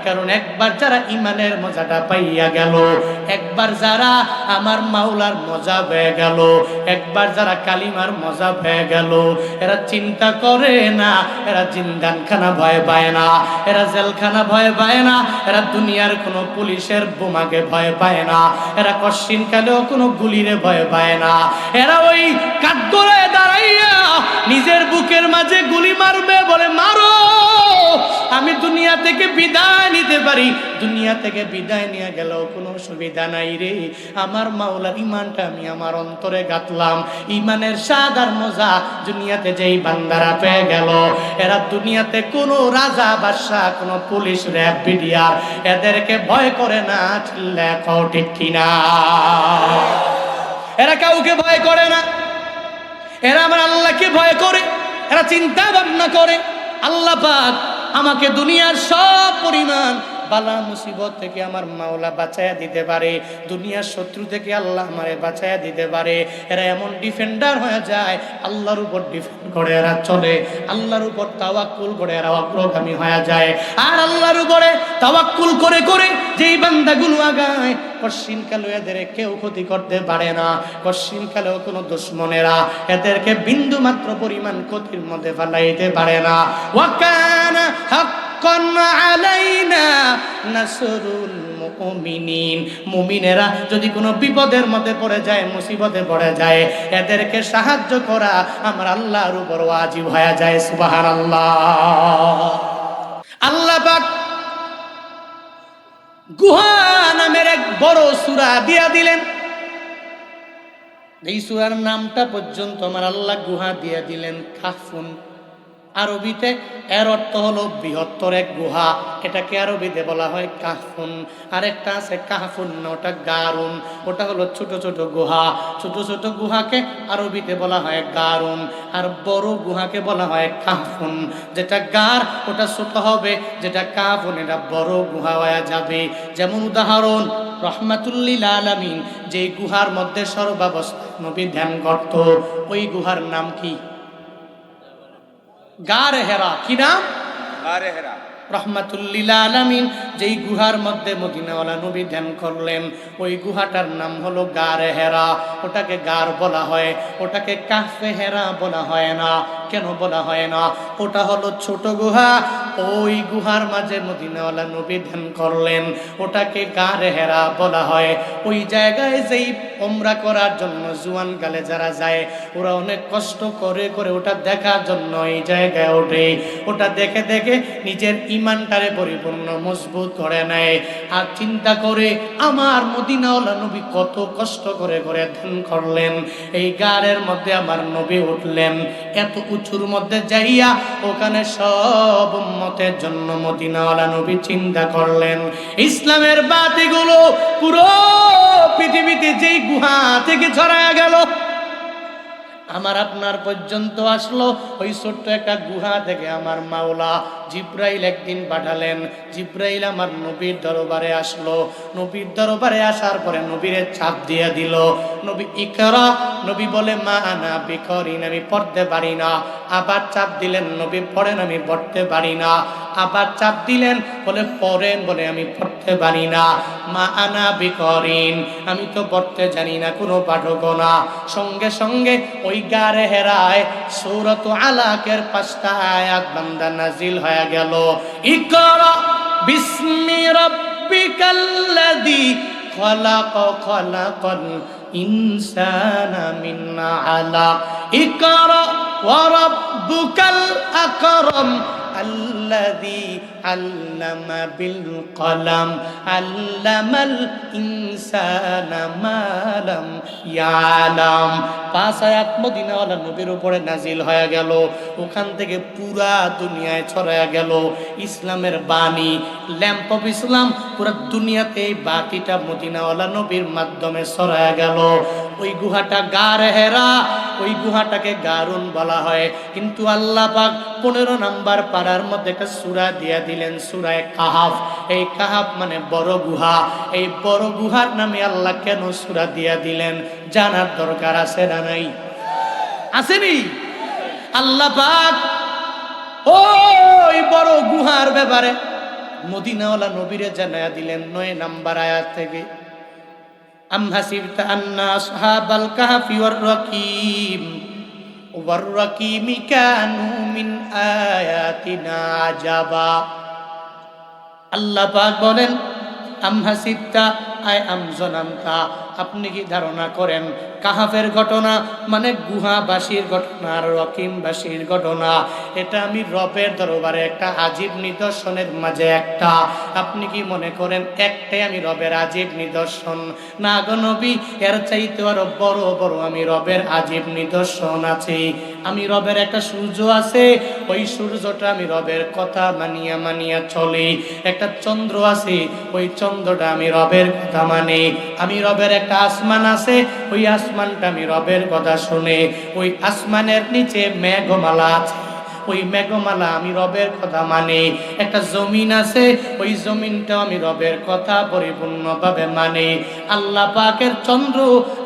কারণ একবার যারা ইমানের মজাটা পাইয়া গেল, একবার যারা আমার মাওলার মজা পেয়ে গেল, একবার যারা কালিমার মজা পেয়ে গেল, এরা চিন্তা করে না, এরা জিন্দানখানা ভয় পায় না, এরা জেলখানা ভয় পায় না, এরা দুনিয়ার কোনো পুলিশের বোমাকে ভয় পায় না, এরা কশ্চিন কালেও কোনো গুলিরে ভয় পায় না। এরা ওই কাঠগড়ায় দাঁড়াইয়া নিজের বুকের মাঝে গুলি মারবে, বলে মারো, আমি দুনিয়া থেকে বিদায় নিতে পারি। দুনিয়া থেকে বিদায় নিয়ে গেলেও কোনো সুবিধা নাই রে, আমার মাওলার ইমানটা আমি আমার অন্তরে গাঁথলাম। ইমানের স্বাদ আর মজা দুনিয়াতে যেই বান্দারা পেয়ে গেল, এরা দুনিয়াতে কোনো রাজা বাদশা, কোনো পুলিশ, র্যাব, বিডিআর এদেরকে ভয় করে না। লেখাও ঠিক কিনা? এরা কাউকে ভয় করে না, এরা আমার আল্লাহকে ভয় করে। এরা চিন্তা ভাবনা করে আল্লাহ পাক আমাকে দুনিয়ার সব পরিমাণ বালা মুসিবত থেকে আমার মাওলা বাঁচায়া দিতে পারে, দুনিয়ার শত্রু থেকে আল্লাহ আমারে বাঁচায়া দিতে পারে। এরা এমন ডিফেন্ডার হয়ে যায়, আল্লাহর উপর ডিফেন্ড করে এরা চলে, আল্লাহর উপর তাওয়াক্কুল করে এরা অগ্রগামী হয়ে যায়। আর আল্লাহর উপরে তাওয়াক্কুল করে করে যেই বান্দাগুলো আগায়, কশ্চিনকালেও এদের কেউ ক্ষতি করতে পারে না, কশ্চিনকালেও কোনো দুশমনেরা এদেরকে বিন্দু মাত্র পরিমাণ ক্ষতির মধ্যে ফেলাইতে পারে না। ওয়াকানা হাক্কান আলাইনা নাসরুল মুমিনিন, মুমিনেরা যদি কোনো বিপদের মধ্যে পড়ে যায়, মুসিবতে পড়ে যায়, এদেরকে সাহায্য করা আমার আল্লাহর উপর ওয়াজিব হয়ে যায়। সুবহানাল্লাহ। আল্লাহ পাক গুহা নামের এক বড় সূরা দিয়া দিলেন। এই সূরার নামটা পর্যন্ত আমার আল্লাহ গুহা দিয়া দিলেন কাহফুন। আরবিতে এর অর্থ হলো বৃহত্তর এক গুহা, এটাকে আরবিতে বলা হয় কাহফুন। আরেকটা আছে কাহফুন, ওটা গারুন, ওটা হলো ছোট ছোট গুহা। ছোট ছোট গুহাকে আরবিতে বলা হয় গারুন, আর বড় গুহাকে বলা হয় কাহফুন। যেটা গার ওটা ছোট হবে, যেটা কাহফুন এটা বড় গুহা হয়ে যাবে। যেমন উদাহরণ, রহমাতুল লিল আলামিন যেই গুহার মধ্যে সর্বাবস্থায় নবী ধ্যান করত, ওই গুহার নাম কি? গারে হেরা। কি নাম? গারে হেরা। রহমাতুল লিল আলামিন যেই গুহার মধ্যে মদিনাওয়ালা নবী ধ্যান করলেন, ওই গুহাটার নাম হলো গারে হেরা। ওটাকে গার বলা হয়, ওটাকে কাহফে হেরা বলা হয় না। কেন বলা হয় না? ওটা হলো ছোট গুহা, ওই গুহার মাঝে মদিনাওয়ালা নবী ধ্যান করলেন, ওটাকে গারে হেরা বলা হয়। ওই জায়গায় যেই উমরা করার জন্য জুয়ান গালে যারা যায়, ওরা অনেক কষ্ট করে করে ওটা দেখার জন্য এই জায়গায় ওঠে। ওটা দেখে দেখে নিজের ইমানটারে পরিপূর্ণ মজবুত করে নেয়, আর চিন্তা করে আমার মদিনাওয়ালা নবী কত কষ্ট করে করে ধ্যান করলেন, এই গারের মধ্যে আমার নবী উঠলেন। এত উঁচুর মধ্যে যাইয়া ওখানে সব উম্মতের জন্য মদিনাওয়ালা নবী চিন্তা করলেন ইসলামের বাতিগুলো পুরো পৃথিবীতে যেই গুহা থেকে ছড়ায়া গেল, আমার আপনার পর্যন্ত আসলো। ওই ছোট্ট একটা গুহা থেকে আমার মাওলা জিব্রাইল একদিন পাঠালেন। জিব্রাইল আমার নবীর দরবারে আসলো। নবীর দরবারে আসার পরে নবীরে চাপ দিয়ে দিল, নবী ইকরা। নবী বলে মা আনা বিকরিন, আমি পড়তে পারি না। আবার চাপ দিলেন, নবী পড়েন, আমি পড়তে পারি না। আবার চাপ দিলেন, বলে পড়েন, বলে আমি পড়তে পারি না। মা আনা বিকরিন, আমি তো পড়তে জানি না, কোনো পাঠক না। সঙ্গে সঙ্গে ওই গারে হেরায় সূরাত আলাকের 5টা আয়াত বান্দা নাজিল হয়ে গেল। ইকরা বিসমি রাব্বিকাল্লাযী খালাক খালাকাল ইনসানা মিন আলাক ইকরা ওয়া রাব্বুকাল আকরাম আল্লাযী আল্লামা বিল কলম আল্লামাল ইনসানা মা লাম ইয়ালাম। 5 আয়াত মদিনাওয়ালা নবীর উপরে নাজিল হয়ে গেল। ওখান থেকে পুরা দুনিয়ায় ছড়ায়া গেল ইসলামের বাণী, ল্যাম্প অফ ইসলাম। পুরা দুনিয়াতে এই বাতিটা মদিনাওয়ালা নবীর মাধ্যমে ছড়ায়া গেল। ওই গুহাটা গারে হেরা, ওই গুহাটাকে গারুন বলা হয়। কিন্তু আল্লাহ পাক 15 নম্বর পারার মধ্যে একটা সূরা দিয়া দিলেন, সূরা কাহাফ। এই কাহাফ মানে বড় গুহা। এই বড় গুহার নামে আল্লাহ কেন সূরা দিয়া দিলেন জানার দরকার আছে না নাই? আসেনি? আল্লাহ পাক ওই বড় গুহার ব্যাপারে মদিনাওয়ালা নবীরে জানায়া দিলেন 9 নাম্বার আয়াত থেকে, আম হাসিবতা আন্না আসহাবাল কাহফি ওয়ার রাকিম কানু মিন আয়াতিনা আজাবা। আল্লাহ পাক বলেন, আম হাসিবতা আই আম জনান্তা, আপনি কি ধারণা করেন কাহাফের ঘটনা মানে গুহাবাসীর ঘটনা আর রকিমবাসীর ঘটনা, এটা আমি রবের দরবারে একটা আজীব নিদর্শনের মাঝে একটা, আপনি কি মনে করেন একটাই আমি রবের আজীব নিদর্শন? না গো নবী, এর চাইতে আরো বড় বড় আমি রবের আজীব নিদর্শন আছে। আমি রবের একটা সূর্য আছে, ওই সূর্যটা আমি রবের কথা মানিয়া মানিয়া চলে। একটা চন্দ্র আছে, ওই চন্দ্রটা আমি রবের কথা মানে। আমি রবের একটা আসমান আছে, ওই আসমানটা আমি রবের কথা শুনে। ওই আসমানের নিচে মেঘমালা আছে, ওই মেঘমালা আমি রবের কথা মানে। একটা জমিন আছে, ওই জমিনটাও আমি রবের কথা পরিপূর্ণভাবে মানে। আল্লাহ পাকের চন্দ্র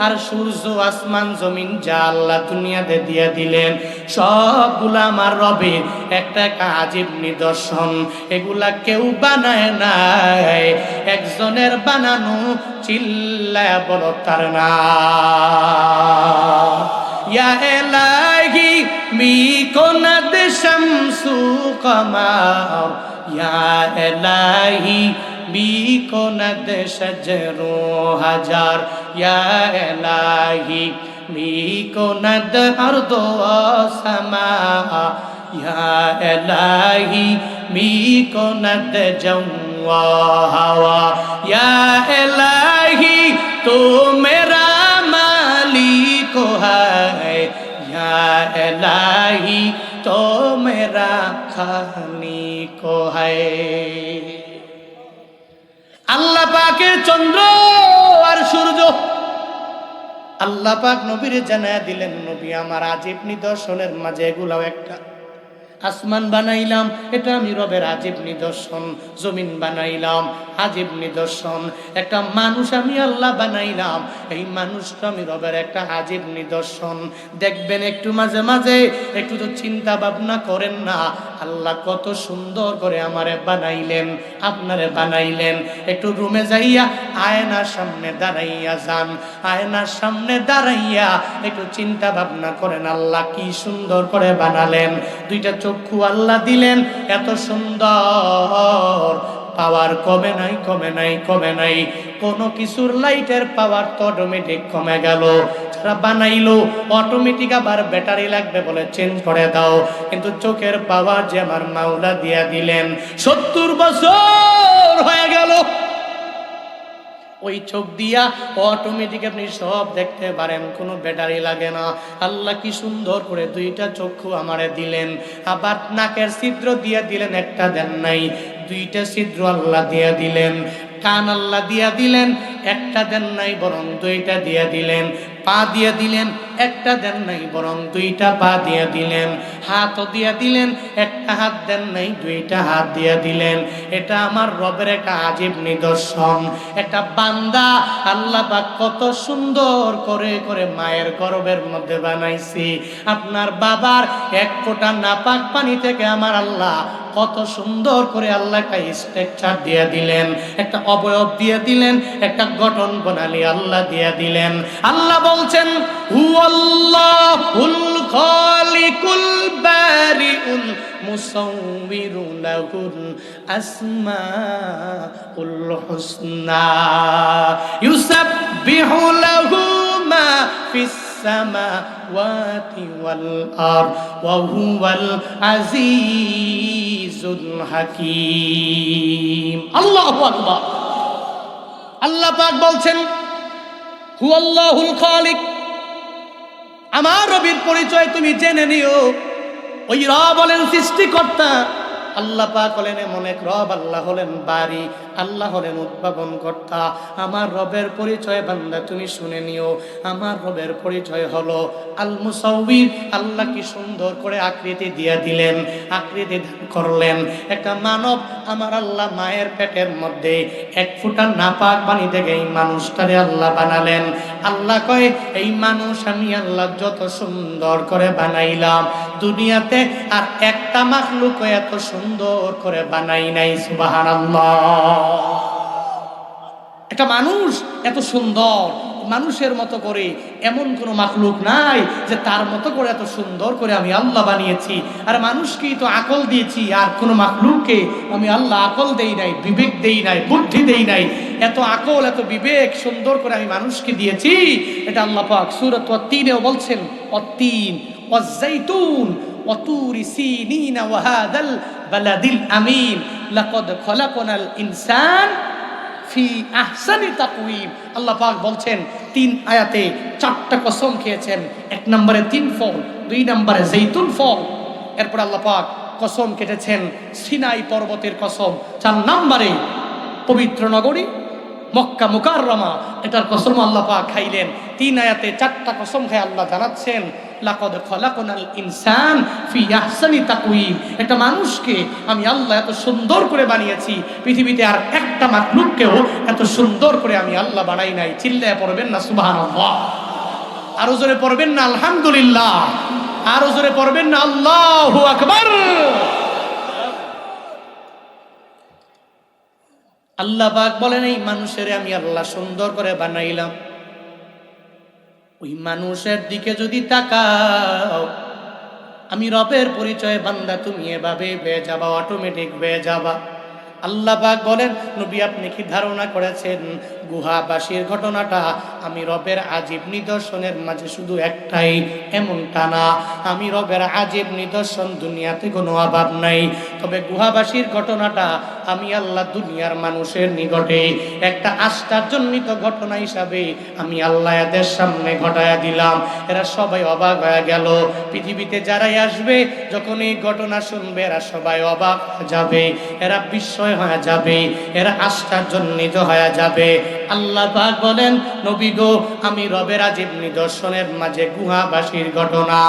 আর সূর্য, আসমান, জমিন যা আল্লাহ দুনিয়াতে দিয়ে দিলেন, সবগুলা আমার রবের একটা আজীব নিদর্শন। এগুলা কেউ বানায় নাই, একজনের বানানো। চিল্লায়া বলো তার নাম। ইয়া এলাহি মিকোনাদ শামসু কমার, ইয়া এলাহি মিকোনাদ শাজরু হাজার, ইয়া এলাহি মিকোনাদ আরদু সামা, ইয়া এলাহি মিকোনাদ জওয়া হাওয়া, ইয়া এলাহি তো মেরা মালিক है, या इलाही तो मेरा खालिक है। আল্লাহ পাকের চন্দ্র আর সূর্য, আল্লাহ পাক নবীরে জানায়া দিলেন, নবী আমার আজীব নিদর্শনের মাঝে এগুলাও একটা। আসমান বানাইলাম, এটা আমি রবের আজীব নিদর্শন। জমিন বানাইলাম, আজীব নিদর্শন। একটা মানুষ আমি আল্লাহ বানাইলাম, এই মানুষটা আমি রবের একটা আজীব নিদর্শন। দেখবেন একটু মাঝে মাঝে একটু তো চিন্তা ভাবনা করেন না, আল্লাহ কত সুন্দর করে আমারে বানাইলেন, আপনারে বানাইলেন। একটু রুমে যাইয়া আয়নার সামনে দাঁড়াইয়া যান, আয়নার সামনে দাঁড়াইয়া একটু চিন্তা ভাবনা করেন, আল্লাহ কি সুন্দর করে বানালেন। দুইটা চক্ষু আল্লাহ দিলেন, এত সুন্দর। পাওয়ার কমে নাই, কমে নাই, কমে নাই। কোনো কিছুর লাইটের পাওয়ার তো অটোমেটিক কমে গেল। যারা বানাইলো অটোমেটিক আবার ব্যাটারি লাগবে বলে চেঞ্জ করে দাও। কিন্তু চোখের পাওয়ার যে আমার মাওলা দিয়া দিলেন, 70 বছর হয়ে গেল, ওই চোখ দিয়া অটোমেটিক আপনি সব দেখতে পারেন, কোনো ব্যাটারি লাগে না। আল্লাহ কি সুন্দর করে দুইটা চক্ষু আমারে দিলেন। আবার নাকের ছিদ্র দিয়া দিলেন, একটা দেন নাই, দুইটা ছিদ্র আল্লাহ দিয়া দিলেন। কান আল্লাহ দিয়া দিলেন, একটা দেন নাই বরং দুইটা দিয়া দিলেন। পা দিয়া দিলেন, একটা দেন নাই বরং দুইটা পা দিয়া দিলেন। হাতও দিয়া দিলেন, একটা হাত দেন নাই, দুইটা হাত দিয়া দিলেন। এটা আমার রবের একটা আজীব নিদর্শন। একটা বান্দা আল্লাহ পাক কত সুন্দর করে করে মায়ের গর্ভের মধ্যে বানাইছি। আপনার বাবার এক ফোঁটা নাপাক পানি থেকে আমার আল্লাহ কত সুন্দর করে আল্লাহ একটা স্ট্রাকচার দিয়ে দিলেন, একটা অবয়ব দিয়ে দিলেন, একটা গঠন প্রণালী আল্লাহ দিয়ে দিলেন। আল্লাহ বলছেন, হুয়াল্লাহুল খালিকুল বারিউল মুসাউবিরু লাহুল আসমাউল হুসনা ইউসাব্বিহু লাহু মা ফিস সামাওয়াতি ওয়াল আরদ ওয়া হুয়াল আজিজুল হাকীম। আল্লাহু আকবার। আল্লাহ পাক বলছেন, হুয়াল্লাহুল খালিক, আমার রবের পরিচয় তুমি জেনে নিও। ওই রব হলেন সৃষ্টিকর্তা, আল্লাহ পাক হলেন এমন এক রব, আল্লাহ হলেন বারি, আল্লাহ হলেন উদ্ভাবন কর্তা। আমার রবের পরিচয় বান্দা তুমি শুনে নিও। আমার রবের পরিচয় হলো আল মুসাউবির। আল্লাহ কি সুন্দর করে আকৃতি দিয়ে দিলেন, আকৃতি দান করলেন। একটা মানব আমার আল্লাহ মায়ের পেটের মধ্যে এক ফোঁটা নাপাক পানি থেকে এই মানুষটারে আল্লাহ বানালেন। আল্লাহ কয়, এই মানুষ আমি আল্লাহ যত সুন্দর করে বানাইলাম, দুনিয়াতে আর একটা মাখলুক এত সুন্দর করে বানাই নাই। সুবহানাল্লাহ। একটা মানুষ এত সুন্দর, মানুষের মতো করে এমন কোনো মাখলুক নাই যে তার মতো করে এত সুন্দর করে আমি আল্লাহ বানিয়েছি। আর মানুষকেই তো আকল দিয়েছি, আর কোনো মাখলুককে আমি আল্লাহ আকল দেই নাই, বিবেক দেই নাই, বুদ্ধি দেই নাই। এত আকল এত বিবেক সুন্দর করে আমি মানুষকে দিয়েছি। এটা আল্লাহ পাক সূরা ওয়াত-তিনেও বলছেন, ওয়াত-তিন ওয়াজ-যাইতুন ওয়াতুরি সিনিনা ওয়া হাদাল বালাদিল আমিন লাকাদ খলাকনাল ইনসান ফি আহসানি তাকওয়িম। আল্লাহ পাক বলছেন 3 আয়াতে 4টা কসম খেয়েছেন। 1 নম্বরে 3 ফল, 2 নম্বরে জৈতুন ফল, এরপর আল্লাহ পাক কসম কেটেছেন সিনাই পর্বতের কসম, 4 নম্বরে পবিত্র নগরী মক্কা মুকাররমা, এটার কসম আল্লাহ পাক খাইলেন। 3 আয়াতে 4টা কসম খায় আল্লাহ জানাচ্ছেন লাকাদ খলাকনাল ইনসান ফি আহসানি তাকওয়িম। একটা মানুষকে আমি আল্লাহ এত সুন্দর করে বানিয়েছি, পৃথিবীতে আর একটা মাখলুককেও এত সুন্দর করে আমি আল্লাহ বানাই নাই। চিল্লায় পড়বেন না সুবহানাল্লাহ? আরো জোরে পড়বেন না আলহামদুলিল্লাহ? আরো জোরে পড়বেন না আল্লাহু আকবার? আল্লাহ পাক বলেন এই মানুষের আমি আল্লাহ সুন্দর করে বানাইলাম। ওই মানুষের দিকে যদি তাকাও, আমি রবের পরিচয় বান্দা, তুমি এভাবে পেয়ে যাবা, অটোমেটিক পেয়ে যাবা। আল্লাহ পাক বলেন নবী আপনি কি ধারণা করেছেন গুহাবাসীর ঘটনাটা আমি রবের আজীব নিদর্শনের মাঝে শুধু একটাই? এমনটা না, আমি রবের আজীব নিদর্শন দুনিয়াতে কোনো অভাব নাই। তবে গুহাবাসীর ঘটনাটা আমি আল্লাহ দুনিয়ার মানুষের নিকটে একটা আশ্চর্যজনিত ঘটনা হিসাবে আমি আল্লাহ এদের সামনে ঘটায়া দিলাম। এরা সবাই অবাক হয়ে গেল। পৃথিবীতে যারাই আসবে যখন এই ঘটনা শুনবে এরা সবাই অবাক যাবে, এরা বিস্ময় হয়ে যাবে, এরা আশ্চর্যান্বিত হয়ে যাবে। আল্লাহ পাক বলেন নবী গো আমি রবের আজীব নিদর্শনের মাঝে গুহাবাসীর ঘটনা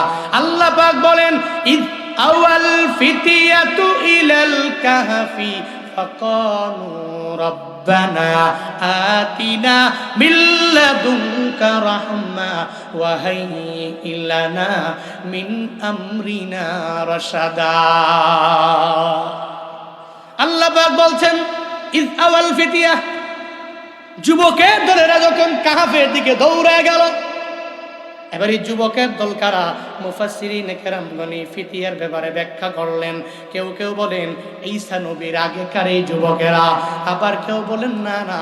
আল্লাহ পাক বলেন ইদ আওয়াল ফিতিয়াতু ইলাল কাহফি ফাকালু রব্বানা আতিনা মিন লাদুনকা রাহমা ওয়া হাইয়্যি লানা মিন আমরিনা রাশাদা। আল্লাহ পাক বলছেন ইজ আওয়াল ফিতিয়া, যুবকের দলেরা যখন কাহাফের দিকে দৌড়ে গেল। এবার এই যুবকের দল কারা? মুফাসসিরিন কেরামগণ ফিতিয়ার ব্যাপারে ব্যাখ্যা করলেন। কেউ কেউ বলেন ঈসা নবীর আগেকার এই যুবকেরা, আবার কেউ বলেন না না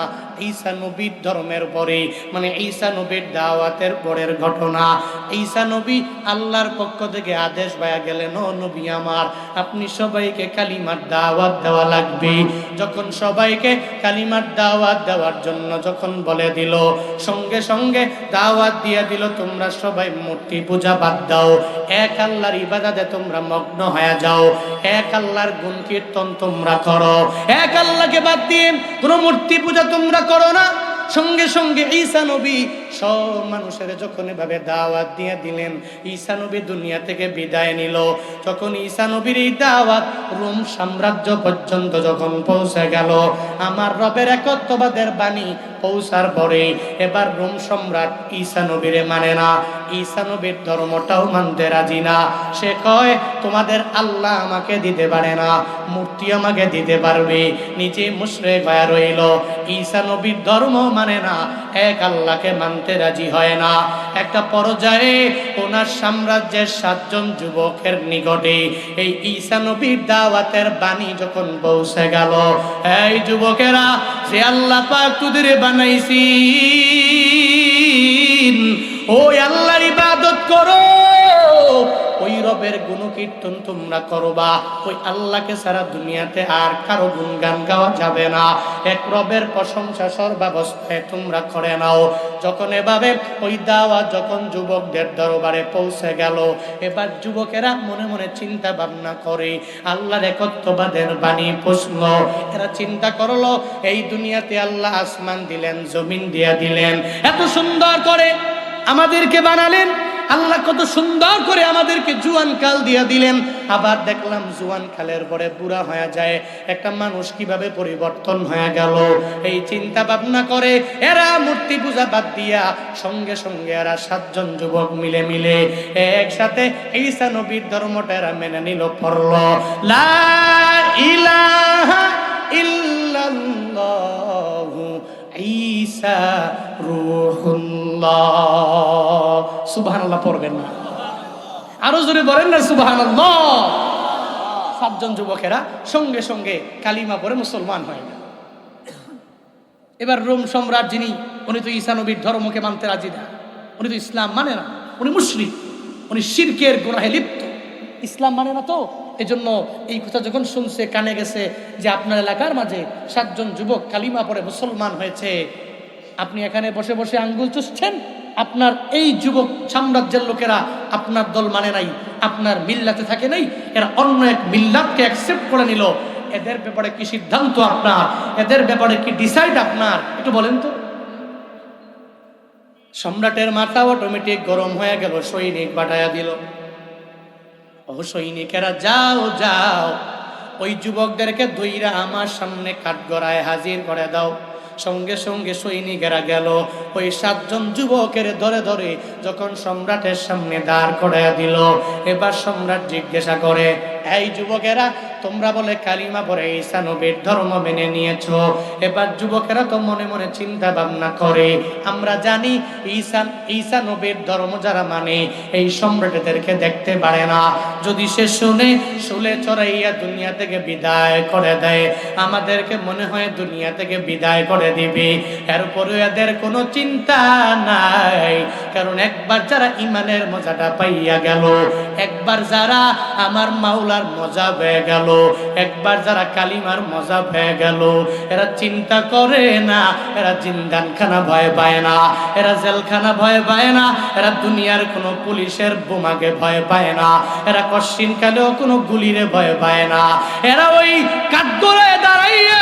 ঈসা নবীর ধর্মের পরে, মানে ঈসা নবীর দাওয়াতের পরের ঘটনা। ঈসা নবী আল্লাহর পক্ষ থেকে আদেশ পাওয়া গেলেন ও নবী আমার আপনি সবাইকে কালিমার দাওয়াত দেওয়া লাগবে। যখন সবাইকে কালিমার দাওয়াত দেওয়ার জন্য যখন বলে দিল, সঙ্গে সঙ্গে দাওয়াত দিয়ে দিল তোমরা সবাই মূর্তি পূজা বাদ দাও, এক আল্লাহর ইবাদতে তোমরা মগ্ন হয়ে যাও, এক আল্লাহর গুণ কীর্তন তোমরা করো, এক আল্লাহকে বাদ দিয়ে কোনো মূর্তি পূজা তোমরা করো না। সঙ্গে সঙ্গে ঈসা নবী সব মানুষের যখন এভাবে দাওয়াত দিয়ে দিলেন, ঈসা নবী দুনিয়া থেকে বিদায় নিল। যখন ঈসা নবীর এই দাওয়াত রোম সাম্রাজ্য পর্যন্ত যখন পৌঁছে গেল, আমার রবের একত্ববাদের বাণী পৌঁছার পরে এবার রোম সম্রাট ঈসা নবীরে মানে না, ঈসা নবীর ধর্মটাও মানতে রাজি না। সে কয় তোমাদের আল্লাহ আমাকে দিতে পারে না, মূর্তি আমাকে দিতে পারবে। নিজে মুশরিক হয়ে রইল, ঈসা নবীর ধর্ম মানে না, এক আল্লাহকে মানতে রাজি হয় না। একটা পর্যায়ে ওনার সাম্রাজ্যের 7 জন যুবকের নিকটে এই ঈসা নবীর দাওয়াতের বাণী যখন পৌঁছে গেল, এই যুবকেরা যে আল্লাহ পাক তোদের বানাইছি ওই আল্লাহর ইবাদত করো, ওই রবের গুণকীর্তন তোমরা করবা, ওই আল্লাহকে সারা দুনিয়াতে আর কারো গুণগান গাওয়া যাবে না, এক রবের প্রশংসা সর্বাবস্থায় তোমরা করে নাও। যখন এভাবে ওই দাওয়াত যখন যুবকদের দরবারে পৌঁছে গেল, এবার যুবকেরা মনে মনে চিন্তা ভাবনা করে আল্লাহর একত্ববাদের বাণী প্রশ্ন। এরা চিন্তা করলো এই দুনিয়াতে আল্লাহ আসমান দিলেন, জমিন দিয়া দিলেন, এত সুন্দর করে আমাদেরকে বানালেন, আল্লাহ কত সুন্দর করে আমাদেরকে জুয়ান কাল দিয়ে দিলেন। আবার দেখলাম জুয়ান কালের পরে বুড়া হয়ে যায় একটা মানুষ কিভাবে পরিবর্তন হয়ে গেল। এই চিন্তা ভাবনা করে এরা মূর্তি পূজা বাদ দিয়া সঙ্গে সঙ্গে এরা 7 জন যুবক মিলে একসাথে ঈসা নবীর ধর্মটা এরা মেনে নিল, পড়ল লা ইলাহা ইল্লাল্লাহু ঈসা রূহুল্লাহ। সুবহানাল্লাহ পড়বেন না? আরো জোরে বলেন না সুবহানাল্লাহ। 7 জন যুবকেরা সঙ্গে সঙ্গে কালিমা পড়ে মুসলমান হয়ে গেল। এবার রোম সম্রাট যিনি, উনি তো ঈসা নবীর ধর্মকে মানতে রাজি না, উনি তো ইসলাম মানে না, উনি মুশরিক, উনি শিরকের গুনাহে লিপ্ত, ইসলাম মানে না। তো এজন্য এই কথা যখন শুনছে, কানে গেছে যে আপনার এলাকার মাঝে 7 জন যুবক কালিমা পড়ে মুসলমান হয়েছে, আপনি এখানে বসে বসে আঙ্গুল চুষছেন, আপনার এই যুবক সাম্রাজ্যের লোকেরা আপনার দল মানে নাই, আপনার মিল্লাতে থাকে নাই, এরা অন্য এক মিল্লাতকে অ্যাকসেপ্ট করে নিল। এদের ব্যাপারে কি সিদ্ধান্ত আপনার? এদের ব্যাপারে কি ডিসাইড আপনার? একটু বলেন তো। সম্রাটের মাথা অটোমেটিক গরম হয়ে গেল, সৈনিক পাঠায়া দিল। ও সৈনিকেরা যাও যাও, ওই যুবকদেরকে ধইরা আমার সামনে কাঠগড়ায় হাজির করে দাও। সঙ্গে সঙ্গে সৈনিকেরা গেল, ওই 7 জন যুবকের ধরে ধরে যখন সম্রাটের সামনে দাঁড় করাইয়া দিল, এবার সম্রাট জিজ্ঞাসা করে, এই যুবকেরা তোমরা বলে কালিমা পড়ে ঈসা নবীর ধর্ম মেনে নিয়েছো। এবার যুবকেরা তো মনে মনে চিন্তা ভাবনা করে, আমরা জানি ঈসা নবীর ধর্ম যারা মানে এই সম্রাটদেরকে দেখতে পারে না, যদি সে শুলে চড়াইয়া দুনিয়া থেকে বিদায় করে দেয়, আমাদেরকে মনে হয় দুনিয়া থেকে বিদায় করে দিবে। এরপরে এদের কোনো চিন্তা নাই, কারণ একবার যারা ইমানের মজাটা পাইয়া গেল, একবার যারা আমার মাওলার মজা পেয়ে গেল, একবার যারা কালিমার মজা পেয়ে গেল, এরা চিন্তা করে না, এরা জিন্দানখানা ভয় পায় না, এরা জেলখানা ভয় পায় না, এরা দুনিয়ার কোনো পুলিশের বোমাকে ভয় পায় না, এরা কশ্চিন কালেও কোনো গুলিরে ভয় পায় না। এরা ওই কাঠগড়ায় দাঁড়াইয়া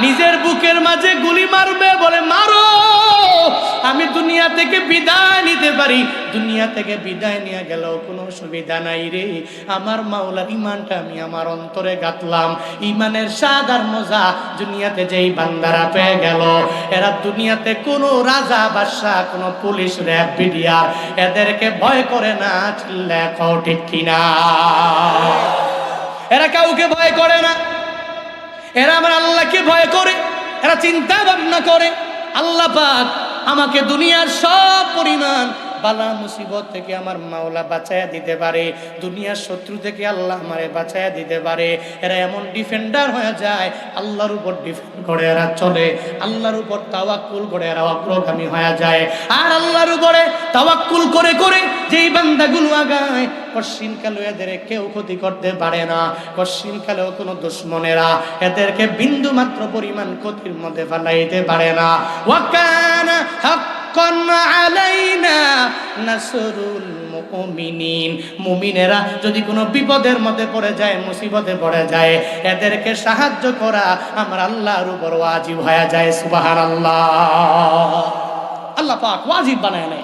নিজের বুকের মাঝে গুলি মারবে, বলে মারো, আমি দুনিয়া থেকে বিদায় নিতে পারি। দুনিয়া থেকে বিদায় নিয়ে গেলেও কোনো অসুবিধা নাই রে, আমার মাওলার ইমানটা আমি আমার অন্তরে গাঁথলাম। ইমানের স্বাদ আর মজা দুনিয়াতে যেই বান্দারা পেয়ে গেল, এরা দুনিয়াতে কোনো রাজা বাদশা, কোনো পুলিশ, র্যাব, বিডিআর এদেরকে ভয় করে না। লেখো ঠিক কিনা? এরা কাউকে ভয় করে না, এরা আমার আল্লাহকে ভয় করে। এরা চিন্তা ভাবনা করে, আল্লাহ পাক আমাকে দুনিয়ার সব পরিমাণ বালা মুসিবত থেকে আমার মাওলা বাঁচায়া দিতে পারে, দুনিয়ার শত্রু থেকে আল্লাহ আমারে বাঁচায়া দিতে পারে। এরা এমন ডিফেন্ডার হয়ে যায়, আল্লাহর উপর ডিফেন্ড করে এরা চলে, আল্লাহর উপর তাওয়াক্কুল করে এরা অগ্রগামী হয়ে যায়। আর আল্লাহর উপরে তাওয়াক্কুল করে করে যেই বান্দাগুলো আগায়, কশ্চিনকালে এদের কেউ ক্ষতি করতে পারে না, কশ্চিনকালেও কোনো দুশ্মনেরা এদেরকে বিন্দু মাত্র পরিমাণ ক্ষতির মধ্যে ফেলাইতে পারে না। ওয়াকানা হাক্কান আলাইনা নাসরুল মুমিনিন, মুমিনেরা যদি কোনো বিপদের মধ্যে পড়ে যায়, মুসিবতে পড়ে যায়, এদেরকে সাহায্য করা আমার আল্লাহর উপর ওয়াজিব হয়ে যায়। সুবহানাল্লাহ। আল্লাহ পাক ওয়াজিব বানায় নাই।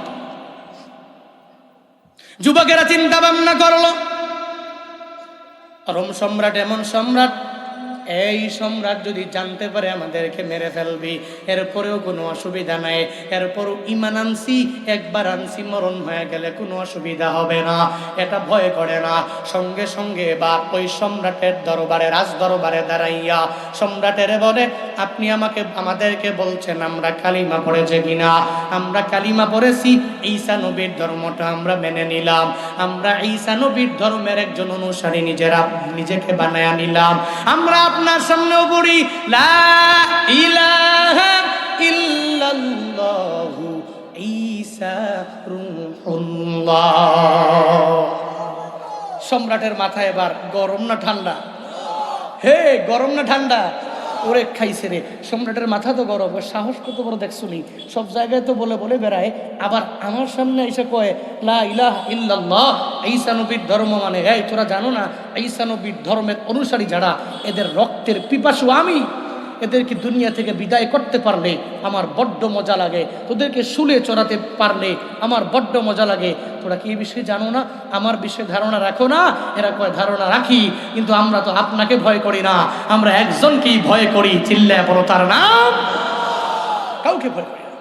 যুবকেরা চিন্তা ভাবনা করলো, রোম সম্রাট এমন সম্রাট, এই সম্রাট যদি জানতে পারে আমাদেরকে মেরে ফেলবি, এরপরেও কোনো অসুবিধা নাই, এরপরও ইমান আনছি, একবার আনছি, মরণ হয়ে গেলে কোনো অসুবিধা হবে না, এটা ভয় করে না। সঙ্গে সঙ্গে বা ওই সম্রাটের দরবারে, রাজ দরবারে দাঁড়াইয়া সম্রাটের বলে, আপনি আমাদেরকে বলছেন আমরা কালিমা পড়েছে কিনা? আমরা কালিমা পড়েছি, ঈসা নবীর ধর্মটা আমরা মেনে নিলাম, আমরা ঈসা নবীর ধর্মের একজন অনুসারী নিজেকে বানায়া নিলাম। আমরা আপনার সামনেও পড়ি লা ইলাহা ইল্লাল্লাহু ঈসা রূহুল্লাহ। সম্রাটের মাথা এবার গরম না ঠান্ডা? হে, গরম না ঠান্ডা? ওরে খাইছে রে, সম্রাটের মাথা তো গরম, সাহস কত বড় দেখছুনি, সব জায়গায় তো বলে বলে বেড়ায়, আবার আমার সামনে এসে কয় লা ইলাহা ইল্লাল্লাহ ঈসা নবীর ধর্ম মানে। এই তোরা জানো না, ঈসা নবীর ধর্মের অনুসারী যারা, এদের রক্তের পিপাসু আমি, এদেরকে দুনিয়া থেকে বিদায় করতে পারলে আমার বড্ড মজা লাগে, তোদেরকে শুলে চড়াতে পারলে আমার বড্ড মজা লাগে, তোরা কি এই বিষয়ে জানো না, আমার বিষয়ে ধারণা রাখো না? এরা কয় ধারণা রাখি, কিন্তু আমরা তো আপনাকে ভয় করি না, আমরা একজনকেই ভয় করি, চিল্লায় বলো তার নাম। কাউকে ভয় করি না।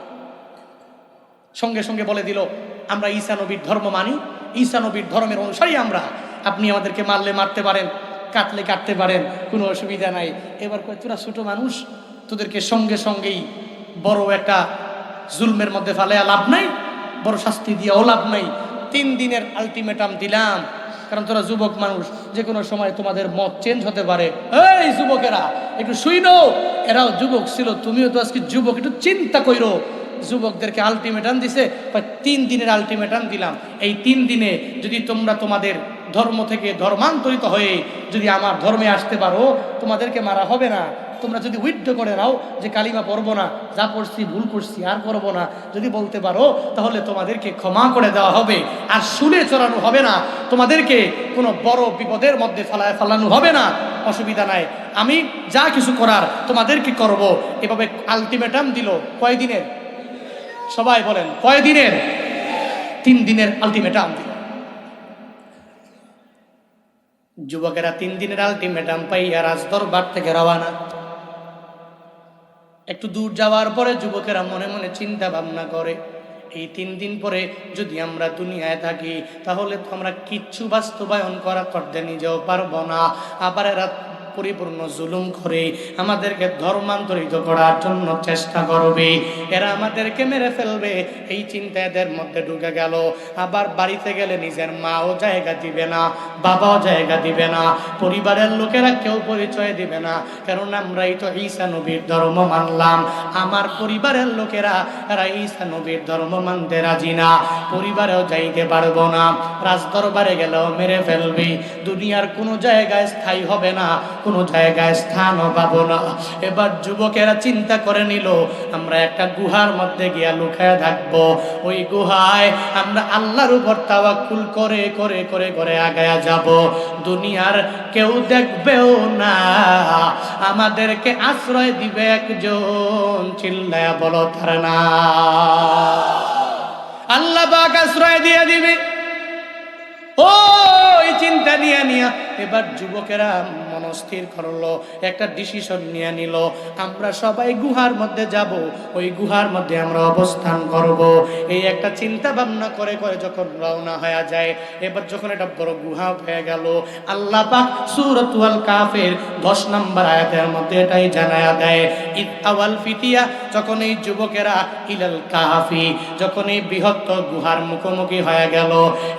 সঙ্গে সঙ্গে বলে দিল, আমরা ঈসা নবীর ধর্ম মানি, ঈসা নবীর ধর্মের অনুসারী আমরা। আপনি আমাদেরকে মারলে মারতে পারেন, কাটলে কাটতে পারেন, কোনো অসুবিধা নাই। এবার কয় তোরা ছোট মানুষ, তোদেরকে সঙ্গে সঙ্গেই বড় একটা জুলমের মধ্যে ফেলাইয়া লাভ নাই, বড় শাস্তি দিয়েও লাভ নাই। 3 দিনের আলটিমেটাম দিলাম, কারণ তোরা যুবক মানুষ, যে কোনো সময় তোমাদের মত চেঞ্জ হতে পারে। এই যুবকেরা একটু শুইনো, এরাও যুবক ছিল, তুমিও তো আজকে যুবক, একটু চিন্তা কইরো। যুবকদেরকে আলটিমেটাম দিছে, 3 দিনের আলটিমেটাম দিলাম। এই 3 দিনে যদি তোমরা তোমাদের ধর্ম থেকে ধর্মান্তরিত হয়ে যদি আমার ধর্মে আসতে পারো, তোমাদেরকে মারা হবে না। তোমরা যদি উইথড্র করে নাও যে কালিমা পড়বো না, যা পড়ছি ভুল করছি আর করবো না, যদি বলতে পারো, তাহলে তোমাদেরকে ক্ষমা করে দেওয়া হবে, আর শুলে চড়ানো হবে না, তোমাদেরকে কোনো বড় বিপদের মধ্যে ফেলানো হবে না, অসুবিধা নাই, আমি যা কিছু করার তোমাদেরকে করব। এভাবে আলটিমেটাম দিল। কয় দিনের? সবাই বলেন কয় দিনের? 3 দিনের আলটিমেটাম দিল। যুবকেরা 3 দিনের আলটিমেটাম পাইয়া রাজদরবার থেকে রওনা। একটু দূর যাওয়ার পরে যুবকেরা মনে মনে চিন্তা ভাবনা করে, এই 3 দিন পরে যদি আমরা দুনিয়ায় থাকি, তাহলে তো আমরা কিচ্ছু বাস্তবায়ন করতে নিজেও পারবো না। আবার এরা পরিপূর্ণ জুলুম করে আমাদেরকে ধর্মান্তরিত করার জন্য চেষ্টা করবে, এরা আমাদেরকে মেরে ফেলবে, এই চিন্তা এদের মধ্যে ঢুকে গেল। আবার বাড়িতে গেলে নিজের মাও জায়গা দিবে না, বাবাও জায়গা দিবে না, পরিবারের লোকেরা কেউ পরিচয় দিবে না, কারণ আমরাই তো ঈসা নবীর ধর্ম মানলাম। আমার পরিবারের লোকেরা এরা ঈসা নবীর ধর্ম মানতে রাজি না, পরিবারেও যাইতে পারবো না, রাজদরবারে গেলেও মেরে ফেলবে, দুনিয়ার কোনো জায়গায় স্থায়ী হবে না, কোনো জায়গায় স্থানও পাবো না। এবার যুবকেরা চিন্তা করে নিল, আমরা একটা গুহার মধ্যে গিয়া লুকায় থাকবো, ওই গুহায় আমরা আল্লাহর উপর তাওয়াক্কুল করে করে করে করে আগায়া যাব, দুনিয়ার কেউ দেখবেও না, আমাদেরকে আশ্রয় দিবে একজন, চিল্লায়া বলো তার নাম। আল্লাহ পাক আশ্রয় দিয়ে দিবে। ওই চিন্তা নিয়ে নিয়া এবার যুবকেরা মনস্থির করলো, একটা ডিসিশন নিয়ে নিল, আমরা সবাই গুহার মধ্যে যাব, ওই গুহার মধ্যে আমরা অবস্থান করব। এই একটা চিন্তা ভাবনা করে করে যখন রওনা হয়ে যায়, এবার যখন এটা বড় গুহা হয়ে গেল, আল্লাহ পাক সূরাতুল কাফের 10 নম্বর আয়াতের মধ্যে এটাই জানায়া দেয়, ইদ আওয়াল ফিতিয়া, যখন এই যুবকেরা ইলাল কাফি, যখন এই বৃহত্তর গুহার মুখোমুখি হয়ে গেল,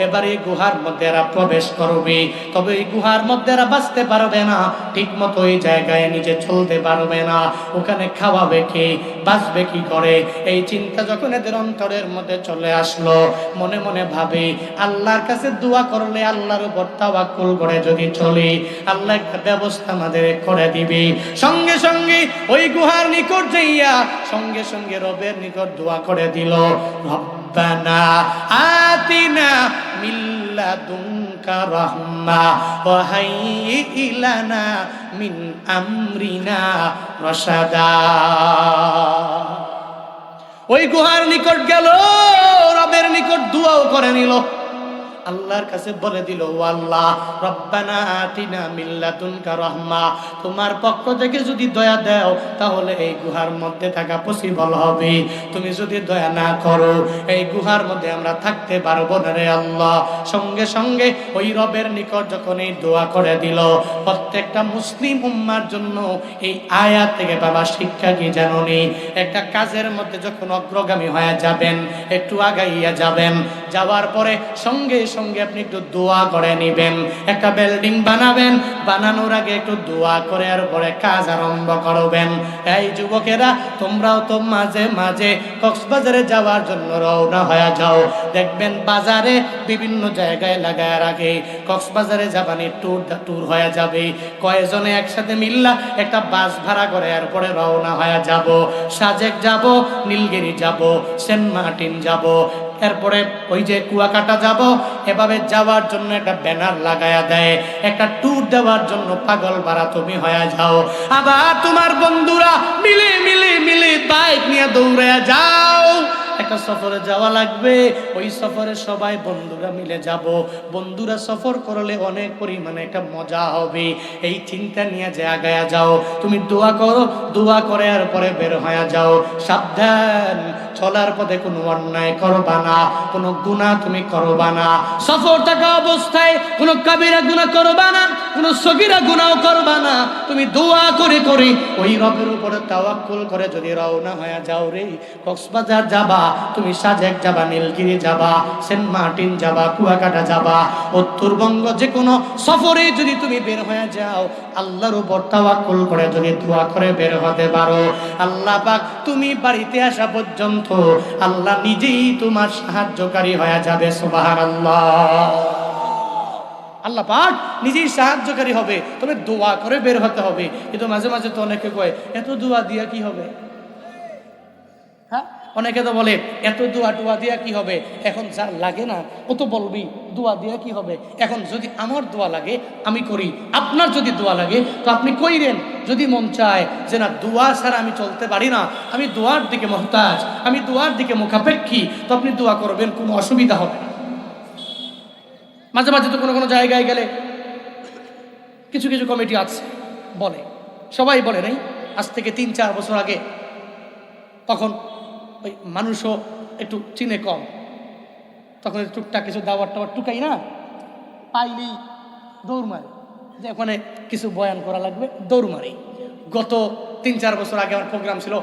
এবার এই গুহার মধ্যে এরা প্রবেশ করবে, তবে এই গুহার মধ্যে এরা বাঁচতে পারবে না, ঠিক মতো এই জায়গায় নিজে চলতে পারবে না, ওখানে খাওয়াবে কে, বাঁচবে কি করে, এই চিন্তা যখন এদের অন্তরের মধ্যে চলে আসলো, মনে মনে ভাবে আল্লাহর কাছে দোয়া করলে, আল্লাহর উপর তাওয়াক্কুল করে যদি চলি, আল্লাহ একটা ব্যবস্থা আমাদের করে দিবে। সঙ্গে সঙ্গে ওই গুহার নিকট যাইয়া সঙ্গে সঙ্গে রবের নিকট দোয়া করে দিল, রব্বানা আতিনা মিন লাদুনকা রাহমা ওয়া হাইয়্যি লানা মিন আমরিনা রাশাদা। ওই গুহার নিকট গেল, রবের নিকট দোয়াও করে নিল, আল্লাহর কাছে বলে দিল, ও আল্লাহ, রব্বানা আতিনা মিন লাদুনকা রাহমা, তোমার পক্ষ থেকে যদি দয়া দাও তাহলে এই গুহার মধ্যে থাকা পসিবল হবে, তুমি যদি দয়া না করো এই গুহার মধ্যে আমরা থাকতে পারবো না রে আল্লাহ। সঙ্গে সঙ্গে ওই রবের নিকট যখন এই দোয়া করে দিল, প্রত্যেকটা মুসলিম উম্মার জন্য এই আয়াত থেকে বাবা শিক্ষা কি জানোনি, একটা কাজের মধ্যে যখন অগ্রগামী হয়ে যাবেন, একটু আগাইয়া যাবেন, যাওয়ার পরে সঙ্গে সঙ্গে আপনি একটু দোয়া করে নিবেন। একটা বিল্ডিং বানাবেন, বানানোর আগে একটু দোয়া করে আর পরে কাজ আরম্ভ করবেন। এই যুবকেরা, তোমরাও তো মাঝে মাঝে কক্সবাজারে যাওয়ার জন্য রওনা হয়ে যাও, দেখবেন বাজারে বিভিন্ন জায়গায় লাগায় রাখে, কক্সবাজারে যাবানি ট্যুর হয়ে যাবে, কয়েকজনে একসাথে মিল্লা একটা বাস ভাড়া করে এরপরে রওনা হয়ে যাব, সাজেক যাব, নীলগিরি যাব, সেন্ট মার্টিন যাব, এরপরে ওই যে কুয়াকাটা যাব, এভাবে যাওয়ার জন্য একটা ব্যানার লাগায়া দেয়, একটা ট্যুর দেওয়ার জন্য পাগল ভাড়া তুমি হয়ে যাও। আবার তোমার বন্ধুরা মিলে মিলে মিলে বাইক নিয়ে দৌড়ে যাও, একটা সফরে যাওয়া লাগবে, ওই সফরে সবাই বন্ধুরা মিলে যাব, বন্ধুরা সফর করলে অনেক পরিমাণে একটা মজা হবে, এই চিন্তা নিয়ে যে আগায়া যাও। তুমি দোয়া করো, দোয়া করে আর পরে বের হয়ে যাও। সাবধান, চলার পথে কোনো অন্যায় করবা না, কোনো গুনাহ তুমি করবা না। সফর থাকা অবস্থায় কোনো কাবিরা গুনাহ করবা না, কোনো সগীরা গুনাহ করবা না। তুমি দোয়া করে করে ওই রবের উপরে তাওয়াক্কুল করে যদি রওনা হয়ে যাও রে, কক্সবাজার যাবা, তুমি সাজেক যাবা, নীলগিরি যাবা, সেন্ট মার্টিন যাবা, কুয়াকাটা যাবা, উত্তরবঙ্গ যে কোনো সফরে যদি তুমি বের হয়ে যাও, আল্লাহর উপর তাওয়াক্কুল করে যদি দোয়া করে বের হতে পারো, আল্লাহ পাক তুমি বাড়িতে আসা পর্যন্ত আল্লাহ নিজেই তোমার সাহায্যকারী হয়ে যাবে। সুবহানাল্লাহ। আল্লাহ পাক নিজেই সাহায্যকারী হবে, তবে দোয়া করে বের হতে হবে। কিন্তু মাঝে মাঝে তো অনেকে কয় এত দোয়া দিয়া কি হবে? হ্যাঁ, অনেকে তো বলে এত দোয়া টোয়া দিয়া কি হবে? এখন যার লাগে না ও তো বলবি দোয়া দিয়া কি হবে। এখন যদি আমার দোয়া লাগে আমি করি, আপনার যদি দোয়া লাগে তো আপনি কইরেন। যদি মন চায় যে না দোয়া ছাড়া আমি চলতে পারি না, আমি দোয়ার দিকে মহতাজ, আমি দোয়ার দিকে মুখাপেক্ষী, তো আপনি দোয়া করবেন, কোনো অসুবিধা হবে না। মাঝে মাঝে তো কোনো কোনো জায়গায় গেলে কিছু কিছু কমিটি আছে বলে, সবাই বলে নাই, আজ থেকে 3-4 বছর আগে, তখন ওই মানুষও একটু চিনে কম, তখন টুকটাক কিছু দাওয়ার টাওয়ার টুকাই না, পাইলেই দৌড় মারে যে ওখানে কিছু বয়ান করা লাগবে, দৌড় মারি। গত 3-4 বছর আগে আমার প্রোগ্রাম ছিল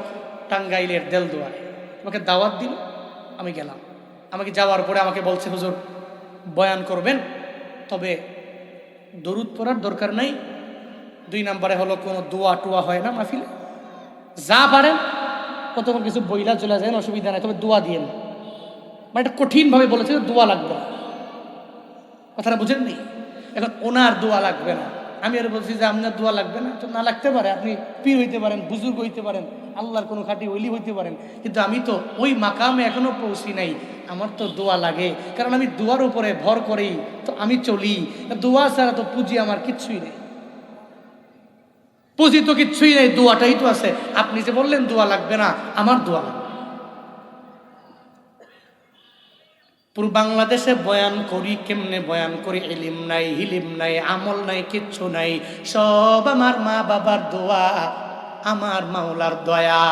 টাঙ্গাইলের দেলদুয়ারে, আমাকে দাওয়াত দিল, আমি গেলাম। আমাকে যাওয়ার পরে আমাকে বলছে হুজুর বয়ান করবেন, তবে দরুদ পড়ার দরকার নাই, 2 নম্বরে হলো কোনো দোয়া টোয়া হয় না মাহফিলে, যা পারেন কতক্ষণ কিছু বইলা চলে যায়, অসুবিধা নাই, তবে দোয়া দিয়েন। মানে এটা কঠিনভাবে বলেছে দোয়া লাগবে না, কথাটা বুঝেন নি? এখন ওনার দোয়া লাগবে না, আমি আর বলছি যে আপনার দোয়া লাগবে না, তো না লাগতে পারে, আপনি পীর হইতে পারেন, বুজুর্গ হইতে পারেন, আল্লাহর কোনো খাঁটি ওলি হইতে পারেন, কিন্তু আমি তো ওই মাকামে এখনো পৌঁছি নাই, আমার তো দোয়া লাগে, কারণ আমি দোয়ার উপরে ভর করেই তো আমি চলি। দোয়া ছাড়া তো পুঁজি আমার কিচ্ছুই নেই, পুঁজি তো কিচ্ছুই নেই, দোয়াটাই তো আছে। আপনি যে বললেন দোয়া লাগবে না, আমার দোয়া লাগবে। পুরো বাংলাদেশে বয়ান করি, কেমনে বয়ান করি? ইলম নাই, হিলিম নাই, আমল নাই, কিচ্ছু নাই, সব আমার মা বাবার দোয়া, আমার মাওলার দয়া।